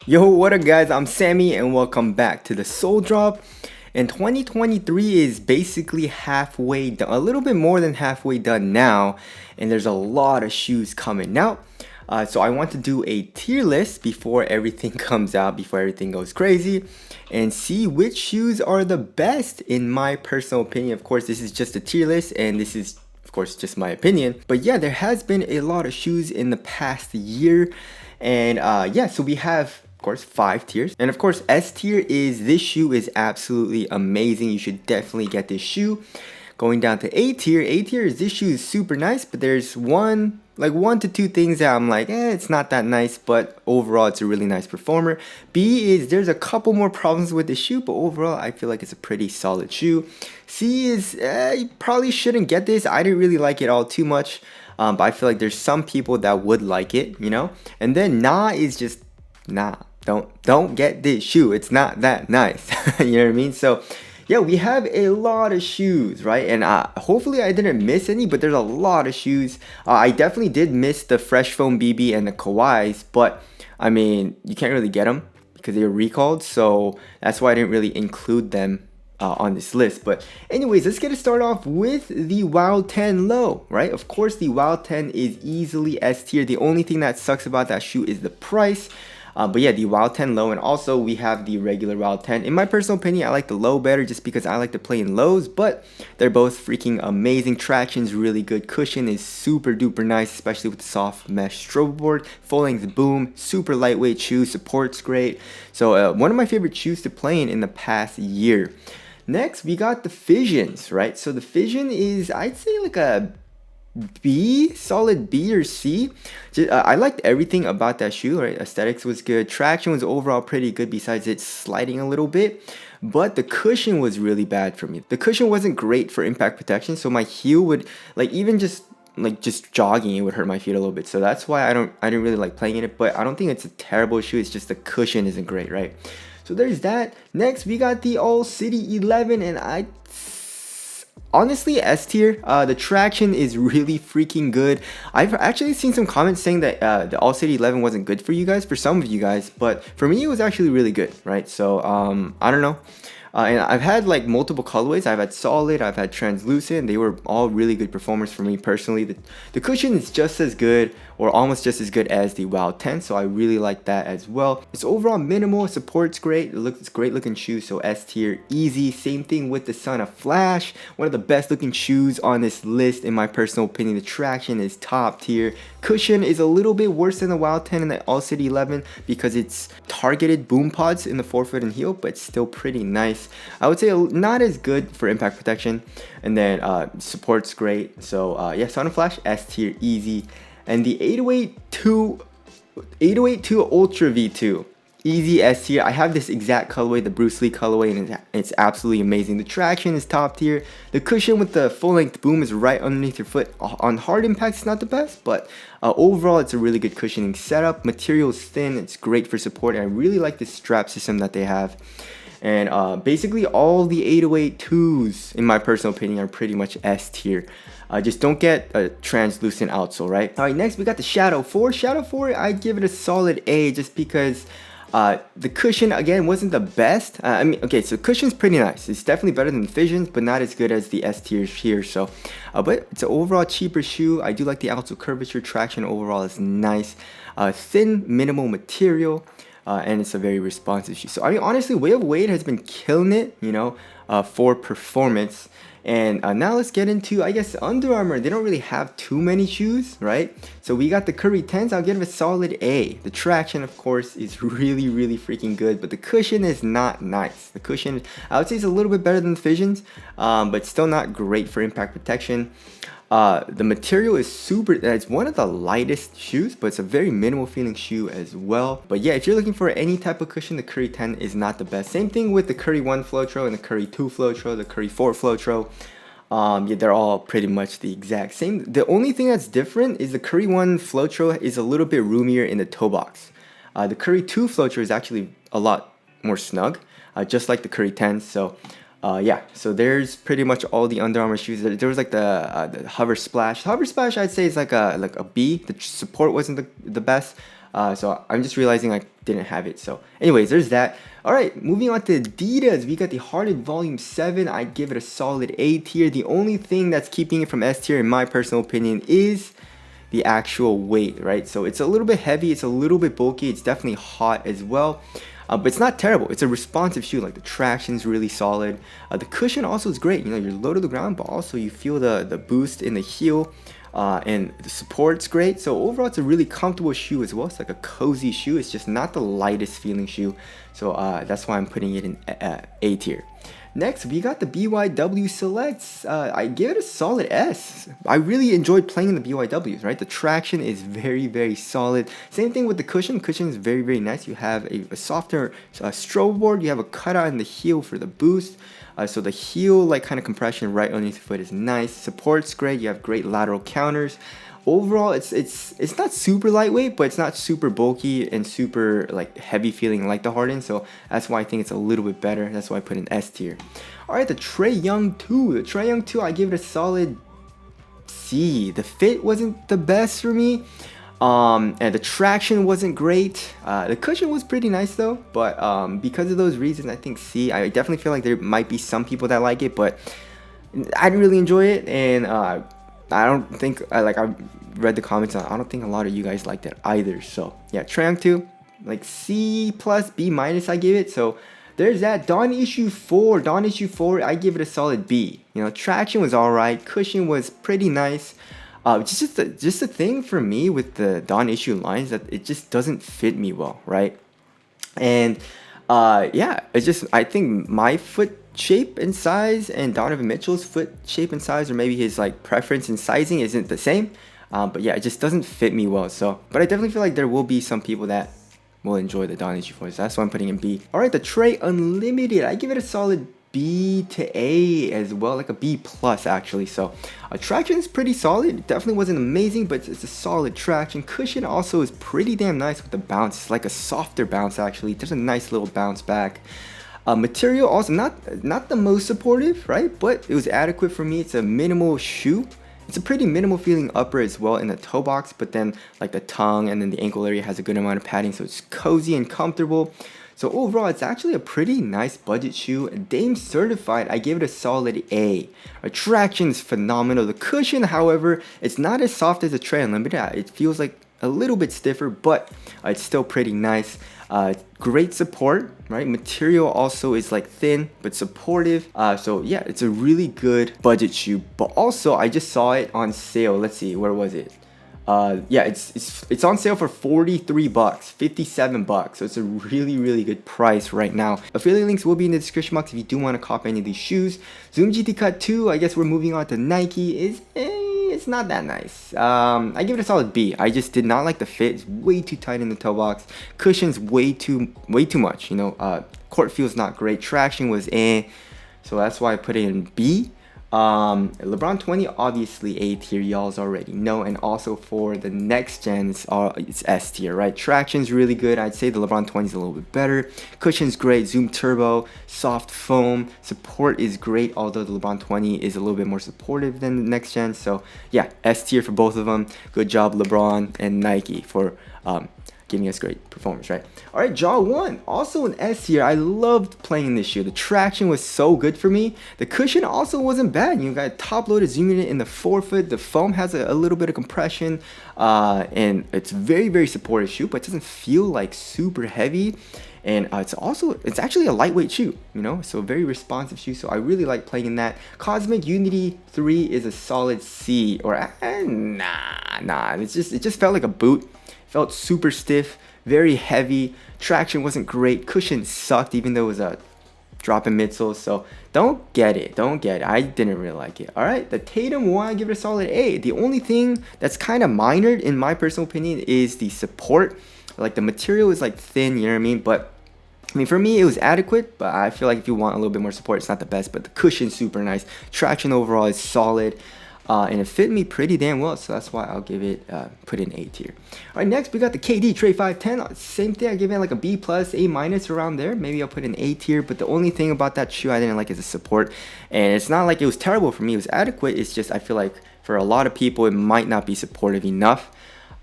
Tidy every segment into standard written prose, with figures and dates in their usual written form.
Yo, what up, guys? I'm Sammy, and welcome back to the Soul Drop. And 2023 is basically halfway done, a little bit more than halfway done now, and there's a lot of shoes coming out. So I want to do a tier list before everything comes out, before everything goes crazy, and see which shoes are the best in my personal opinion. Of course, this is just a tier list, and this is of course just my opinion, but yeah, there has been a lot of shoes in the past year, and yeah, so we have of course 5 tiers, and of course S tier is this shoe is absolutely amazing. You should definitely get this shoe. Going down to A tier is this shoe is super nice, but there's one to two things that I'm like, it's not that nice, but overall it's a really nice performer. B is there's a couple more problems with the shoe, but overall I feel like it's a pretty solid shoe. C is you probably shouldn't get this. I didn't really like it all too much, but I feel like there's some people that would like it, you know. And then Nah is just nah. Don't get this shoe. It's not that nice. You know what I mean? So yeah, we have a lot of shoes, right? And hopefully I didn't miss any, but there's a lot of shoes. I definitely did miss the Fresh Foam BB and the Kawhis, but I mean, you can't really get them because they were recalled, so that's why I didn't really include them on this list. But anyways, let's get it started off with the Wild 10 Low, right? Of course, the Wild 10 is easily S tier. The only thing that sucks about that shoe is the price. But yeah, the Wild 10 Low, and also we have the regular Wild 10. In my personal opinion, I like the Low better just because I like to play in lows, but they're both freaking amazing. Traction's really good. Cushion is super duper nice, especially with the soft mesh strobe board. Full length boom, super lightweight shoe, support's great. So one of my favorite shoes to play in the past year. Next, we got the Fissions, right? So the Fission is, I'd say, like a B, solid B or C. I liked everything about that shoe, right? Aesthetics was good. Traction was overall pretty good besides it sliding a little bit. But the cushion was really bad for me. The cushion wasn't great for impact protection, so my heel would, like, even just jogging, it would hurt my feet a little bit. So that's why I didn't really like playing in it, but I don't think it's a terrible shoe. It's just the cushion isn't great, right? So there's that. Next, we got the All City 11, and I honestly, S tier. The traction is really freaking good. I've actually seen some comments saying that the All City 11 wasn't good for you guys, for some of you guys, but for me it was actually really good, right? So I don't know. And I've had like multiple colorways. I've had solid, I've had translucent. They were all really good performers for me personally. The cushion is just as good or almost just as good as the Wild 10, so I really like that as well. It's overall minimal, support's great, it's great looking shoe, so S tier, easy. Same thing with the Son of Flash, one of the best looking shoes on this list in my personal opinion. The traction is top tier. Cushion is a little bit worse than the Wild 10 and the All City 11 because it's targeted boom pods in the forefoot and heel, but still pretty nice. I would say not as good for impact protection, and then support's great. So yeah, Son of Flash, S tier, easy. And the 808 Ultra V2, easy S tier. I have this exact colorway, the Bruce Lee colorway, and it's absolutely amazing. The traction is top tier. The cushion with the full length boom is right underneath your foot. On hard impact, it's not the best, but overall, it's a really good cushioning setup. Material is thin, it's great for support, and I really like the strap system that they have. And basically, all the 808 in my personal opinion, are pretty much S tier. Just don't get a translucent outsole, right? All right, next we got the Shadow 4. Shadow 4, I'd give it a solid A just because the cushion, again, wasn't the best. I mean, okay, so cushion's pretty nice. It's definitely better than the Fissions, but not as good as the S tiers here. So, but it's an overall cheaper shoe. I do like the outsole curvature. Traction overall is nice. Thin, minimal material. And it's a very responsive shoe. So I mean, honestly, Way of Wade has been killing it, you know, for performance. And now let's get into, I guess, Under Armour. They don't really have too many shoes, right? So we got the Curry 10s. I'll give it a solid A. The traction, of course, is really, really freaking good, but the cushion is not nice. The cushion, I would say, is a little bit better than the Fissions, but still not great for impact protection. The material is super, it's one of the lightest shoes, but it's a very minimal feeling shoe as well. But yeah, if you're looking for any type of cushion, the Curry 10 is not the best. Same thing with the Curry 1 Floetro and the Curry 2 Floetro, the Curry 4 Floetro. Yeah, they're all pretty much the exact same. The only thing that's different is the Curry 1 Floetro is a little bit roomier in the toe box. The Curry 2 Floetro is actually a lot more snug, just like the Curry 10. So yeah, so there's pretty much all the Under Armour shoes. There was like the Hover Splash. Hover Splash, I'd say, is like a B. The support wasn't the best. So I'm just realizing I didn't have it. So anyways, there's that. All right, moving on to Adidas. We got the Harden Volume 7. I'd give it a solid A tier. The only thing that's keeping it from S tier, in my personal opinion, is the actual weight, right? So it's a little bit heavy, it's a little bit bulky, it's definitely hot as well. But it's not terrible. It's a responsive shoe. Like the traction's really solid. The cushion also is great. You know, you're low to the ground, but also you feel the boost in the heel. And the support's great. So overall, it's a really comfortable shoe as well. It's like a cozy shoe. It's just not the lightest feeling shoe. So that's why I'm putting it in A tier. Next, we got the BYW Selects. I give it a solid S. I really enjoyed playing in the BYWs, right? The traction is very, very solid. Same thing with the cushion. Cushion is very, very nice. You have a softer strobe board. You have a cutout in the heel for the boost. So the heel like kind of compression right underneath the foot is nice. Support's great. You have great lateral counters. Overall, it's not super lightweight, but it's not super bulky and super like heavy feeling like the Harden. So that's why I think it's a little bit better. That's why I put an S tier. All right, the Trae Young 2. The Trae Young 2, I give it a solid C. The fit wasn't the best for me. And the traction wasn't great. The cushion was pretty nice though, but because of those reasons, I think C. I definitely feel like there might be some people that like it, but I didn't really enjoy it, and I don't think I read the comments. I don't think a lot of you guys liked it either. So yeah, Trae Young 2, like C plus B minus I give it. So there's that. Dawn issue 4. Dawn issue 4, I give it a solid B. You know, traction was alright. Cushion was pretty nice. Just the thing for me with the Dawn issue lines that it just doesn't fit me well, right? And yeah, it's just I think my foot shape and size and Donovan Mitchell's foot shape and size, or maybe his like preference and sizing isn't the same. But yeah, it just doesn't fit me well. So, but I definitely feel like there will be some people that will enjoy the Dawn issue 4. So that's why I'm putting in B. All right, the Trae Unlimited, I give it a solid B to A as well, like a B plus actually. So traction is pretty solid. It definitely wasn't amazing, but it's a solid traction. Cushion also is pretty damn nice with the bounce. It's like a softer bounce actually. There's a nice little bounce back. Material also not the most supportive, right? But it was adequate for me. It's a minimal shoe. It's a pretty minimal feeling upper as well in the toe box, but then like the tongue and then the ankle area has a good amount of padding, so it's cozy and comfortable. So overall, it's actually a pretty nice budget shoe. Dame certified, I give it a solid A. Traction is phenomenal. The cushion, however, it's not as soft as the Trae Unlimited. It feels like a little bit stiffer, but it's still pretty nice. Great support, right? Material also is like thin but supportive. So yeah, it's a really good budget shoe. But also, I just saw it on sale. Let's see, where was it? Yeah, it's on sale for 43 bucks, 57 bucks. So it's a really good price right now. Affiliate links will be in the description box if you do want to cop any of these shoes. Zoom GT Cut 2, I guess we're moving on to Nike. It's not that nice. I give it a solid B. I just did not like the fit. It's way too tight in the toe box. Cushion's way too much. You know, court feels not great. Traction was so that's why I put it in B. LeBron 20, obviously A tier, y'all's already know, and also for the next gen, it's S tier, right? Traction's really good. I'd say the LeBron 20 is a little bit better. Cushion's great. Zoom Turbo, soft foam. Support is great, although the LeBron 20 is a little bit more supportive than the next gen. So yeah, S tier for both of them. Good job, LeBron and Nike, for giving us great performance, right? All right, Jaw 1, also an S tier. I loved playing this shoe. The traction was so good for me. The cushion also wasn't bad. You got top loaded zoom unit in the forefoot. The foam has a little bit of compression, and it's very supportive shoe, but it doesn't feel like super heavy. And it's actually a lightweight shoe, you know, so very responsive shoe. So I really like playing in that. Cosmic Unity 3 is a solid C, or nah. It just felt like a boot. Felt super stiff, very heavy. Traction wasn't great. Cushion sucked, even though it was a drop in midsole. So don't get it. I didn't really like it. All right, the Tatum 1, I give it a solid A. The only thing that's kind of minor, in my personal opinion, is the support. Like the material is like thin, you know what I mean? But I mean, for me, it was adequate, but I feel like if you want a little bit more support, it's not the best. But the cushion's super nice. Traction overall is solid. And it fit me pretty damn well, so that's why I'll give it, put it in A tier. All right, next we got the KD Trae 510. Same thing, I give it like a B plus, A minus around there. Maybe I'll put in A tier, but the only thing about that shoe I didn't like is the support. And it's not like it was terrible for me, it was adequate. It's just I feel like for a lot of people, it might not be supportive enough.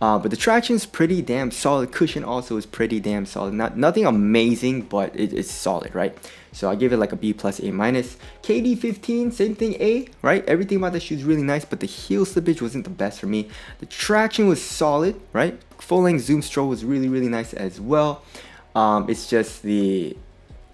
But the traction is pretty damn solid. Cushion also is pretty damn solid. Nothing amazing, but it's solid, right? So I give it like a B plus, A minus. KD 15, same thing, A, right? Everything about the shoe is really nice, but the heel slippage wasn't the best for me. The traction was solid, right? Full length zoom stroll was really nice as well. It's just the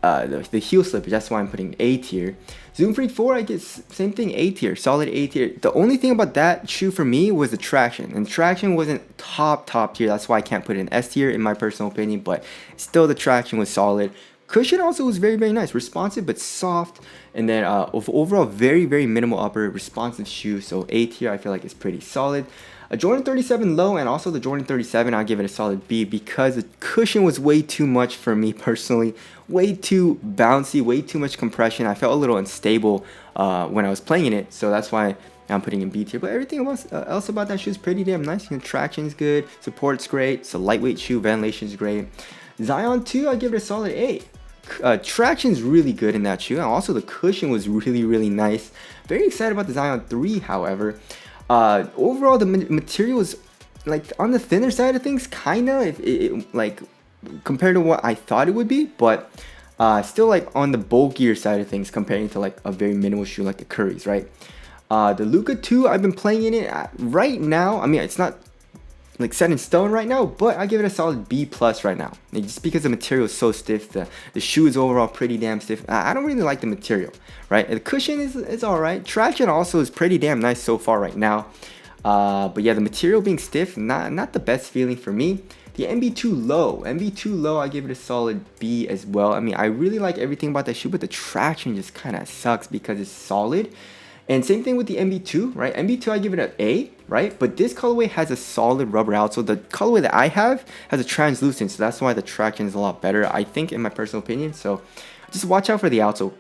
heel slippage. That's why I'm putting A tier. Zoom Freak 4, I guess same thing, A tier, solid A tier. The only thing about that shoe for me was the traction, and the traction wasn't top tier. That's why I can't put it in S tier in my personal opinion, but still the traction was solid. Cushion also was very nice, responsive but soft, and then overall very minimal upper, responsive shoe. So A tier I feel like is pretty solid. A Jordan 37 low and also the Jordan 37, I'll give it a solid B because the cushion was way too much for me personally. Way too bouncy, way too much compression. I felt a little unstable when I was playing in it, so that's why I'm putting in B tier. But everything else about that shoe is pretty damn nice. You know, traction's good, support's great, it's a lightweight shoe, ventilation's great. Zion 2, I give it a solid A. Traction's really good in that shoe, and also the cushion was really nice. Very excited about the Zion 3, however. Overall, the material is like on the thinner side of things, kinda, like compared to what I thought it would be, but still like on the bulkier side of things comparing to like a very minimal shoe like the Curry's, right? The Luka 2, I've been playing in it right now. I mean, it's not like set in stone right now, but I give it a solid B plus right now. And just because the material is so stiff, the shoe is overall pretty damn stiff. I don't really like the material, right? The cushion is all right. Traction also is pretty damn nice so far right now. But yeah, the material being stiff, not the best feeling for me. The MB2 low, I give it a solid B as well. I mean, I really like everything about that shoe, but the traction just kind of sucks because it's solid. And same thing with the MB2, right? MB2, I give it an A, right? But this colorway has a solid rubber outsole. The colorway that I have has a translucent, so that's why the traction is a lot better, I think, in my personal opinion. So just watch out for the outsole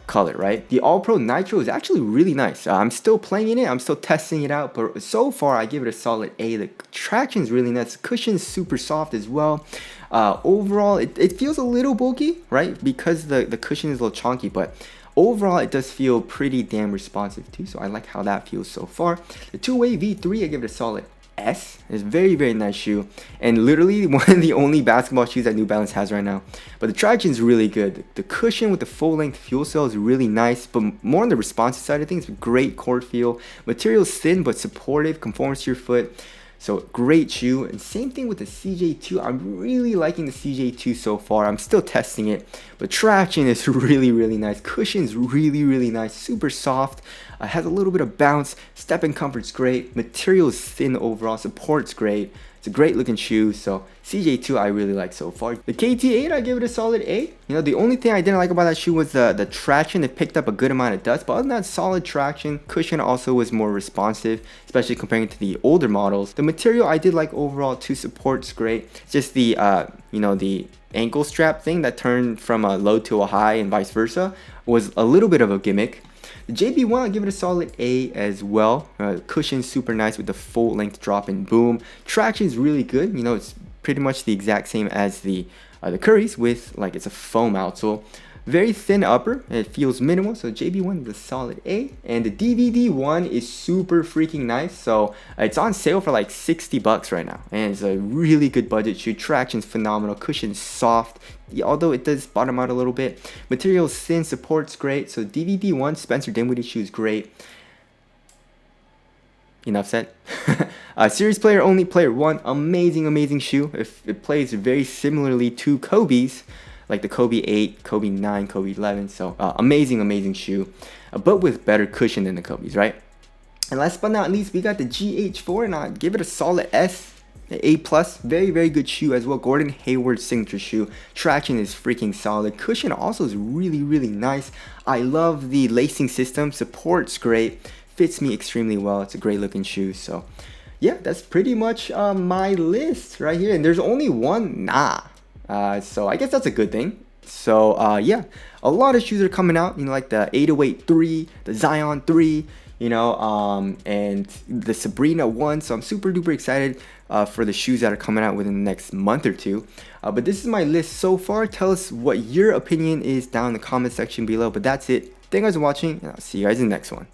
color, right? The All Pro Nitro is actually really nice. I'm still playing in it, I'm still testing it out, but so far I give it a solid A. The traction is really nice. The cushion is super soft as well. Overall, it feels a little bulky, right? Because the cushion is a little chunky, but overall, it does feel pretty damn responsive too, so I like how that feels so far. The two-way V3, I give it a solid S. It's a very nice shoe, and literally one of the only basketball shoes that New Balance has right now. But the traction is really good. The cushion with the full-length fuel cell is really nice, but more on the responsive side of things. Great core feel. Material is thin but supportive, conforms to your foot. So great shoe, and same thing with the CJ2. I'm really liking the CJ2 so far. I'm still testing it, but traction is really nice. Cushion's really nice, super soft. Has a little bit of bounce. Step and comfort's great. Material is thin overall. Support's great. It's a great looking shoe, so CJ2 I really like so far. The KT8, I give it a solid A. You know, the only thing I didn't like about that shoe was the traction. It picked up a good amount of dust, but other than that, solid traction. Cushion also was more responsive, especially comparing to the older models. The material I did like overall too. Support's great. It's just the, you know, the ankle strap thing that turned from a low to a high and vice versa was a little bit of a gimmick. The JB1, I give it a solid A as well. Cushion's super nice with the full length drop and boom. Traction is really good. You know, it's pretty much the exact same as the Curry's with like it's a foam outsole. Very thin upper. It feels minimal. So JB1 is a solid A. And the DVD one is super freaking nice. So it's on sale for like 60 bucks right now. And it's a really good budget shoe. Traction's phenomenal. Cushion's soft. Although it does bottom out a little bit. Material's thin, support's great. So DVD1, Spencer Dinwiddie shoe is great. Enough said. Series player only, player 1, amazing shoe. It plays very similarly to Kobe's, like the Kobe 8, Kobe 9, Kobe 11. So amazing shoe, but with better cushion than the Kobe's, right? And last but not least, we got the GH4, and I give it a solid S. A plus, very good shoe as well. Gordon Hayward's signature shoe. Traction is freaking solid. Cushion also is really nice. I love the lacing system. Support's great. Fits me extremely well. It's a great looking shoe. So yeah, that's pretty much my list right here. And there's only one so I guess that's a good thing. So yeah, a lot of shoes are coming out. You know, like the 808 3, the Zion 3. You know, and the Sabrina 1. So I'm super duper excited for the shoes that are coming out within the next month or two. But this is my list so far. Tell us what your opinion is down in the comment section below. But that's it. Thank you guys for watching, and I'll see you guys in the next one.